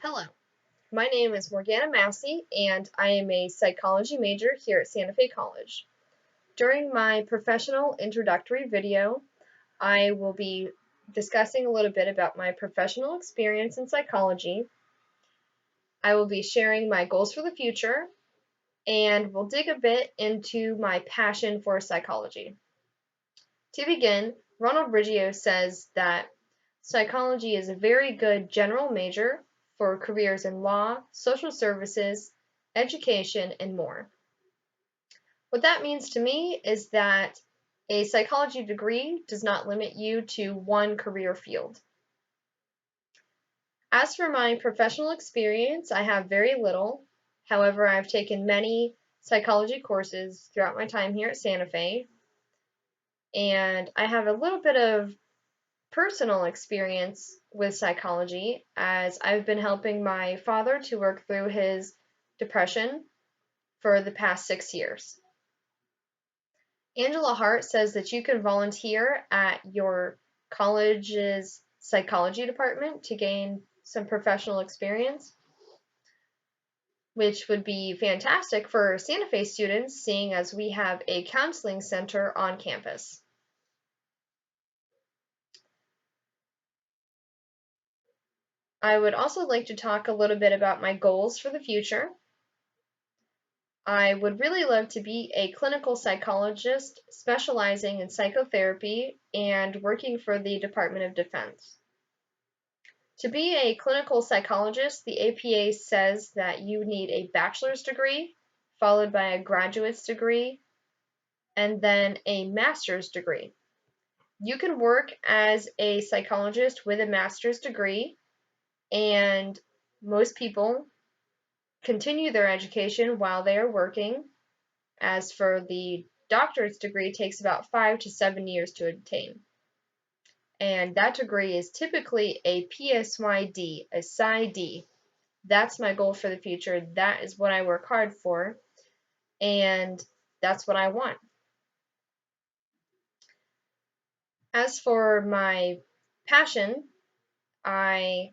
Hello, my name is Morgana Massey, and I am a psychology major here at Santa Fe College. During my professional introductory video, I will be discussing a little bit about my professional experience in psychology. I will be sharing my goals for the future, and we'll dig a bit into my passion for psychology. To begin, Ronald Riggio says that psychology is a very good general major for careers in law, social services, education, and more. What that means to me is that a psychology degree does not limit you to one career field. As for my professional experience, I have very little. However, I've taken many psychology courses throughout my time here at Santa Fe, and I have a little bit of personal experience with psychology as I've been helping my father to work through his depression for the past 6 years. Angela Hart says that you can volunteer at your college's psychology department to gain some professional experience, which would be fantastic for Santa Fe students, seeing as we have a counseling center on campus. I would also like to talk a little bit about my goals for the future. I would really love to be a clinical psychologist specializing in psychotherapy and working for the Department of Defense. To be a clinical psychologist, the APA says that you need a bachelor's degree, followed by a graduate's degree, and then a master's degree. You can work as a psychologist with a master's degree, and most people continue their education while they are working. As for the doctorate degree, it takes about 5 to 7 years to obtain. And that degree is typically a PSYD, a PsyD. That's my goal for the future. That is what I work hard for, and that's what I want. As for my passion, I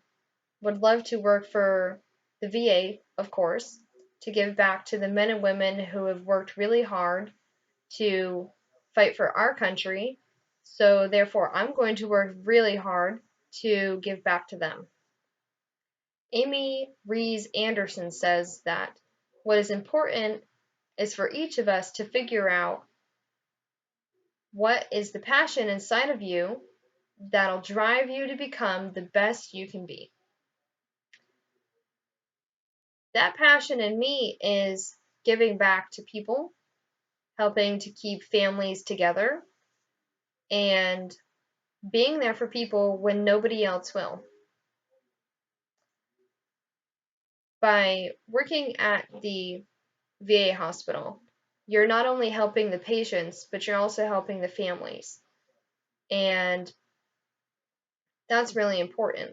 would love to work for the VA, of course, to give back to the men and women who have worked really hard to fight for our country. So therefore, I'm going to work really hard to give back to them. Amy Rees Anderson says that what is important is for each of us to figure out what is the passion inside of you that'll drive you to become the best you can be. That passion in me is giving back to people, helping to keep families together, and being there for people when nobody else will. By working at the VA hospital, you're not only helping the patients, but you're also helping the families. And that's really important.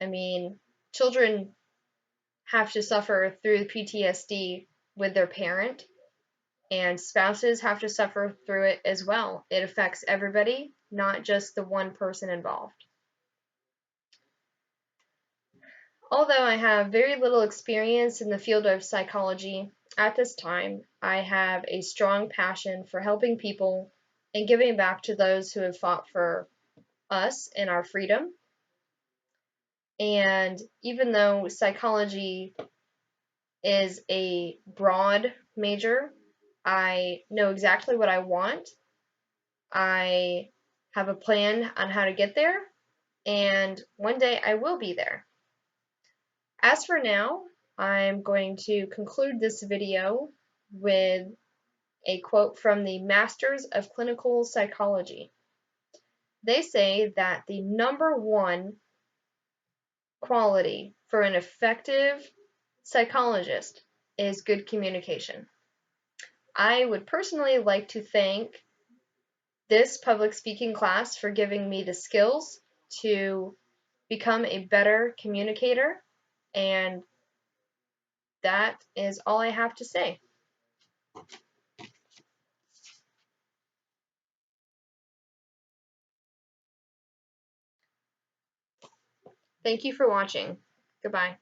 I mean, children have to suffer through PTSD with their parent, and spouses have to suffer through it as well. It affects everybody, not just the one person involved. Although I have very little experience in the field of psychology, at this time, I have a strong passion for helping people and giving back to those who have fought for us and our freedom. And even though psychology is a broad major, I know exactly what I want. I have a plan on how to get there, and one day I will be there. As for now, I'm going to conclude this video with a quote from the Masters of Clinical Psychology. They say that the number one quality for an effective psychologist is good communication. I would personally like to thank this public speaking class for giving me the skills to become a better communicator, and that is all I have to say. Thank you for watching. Goodbye.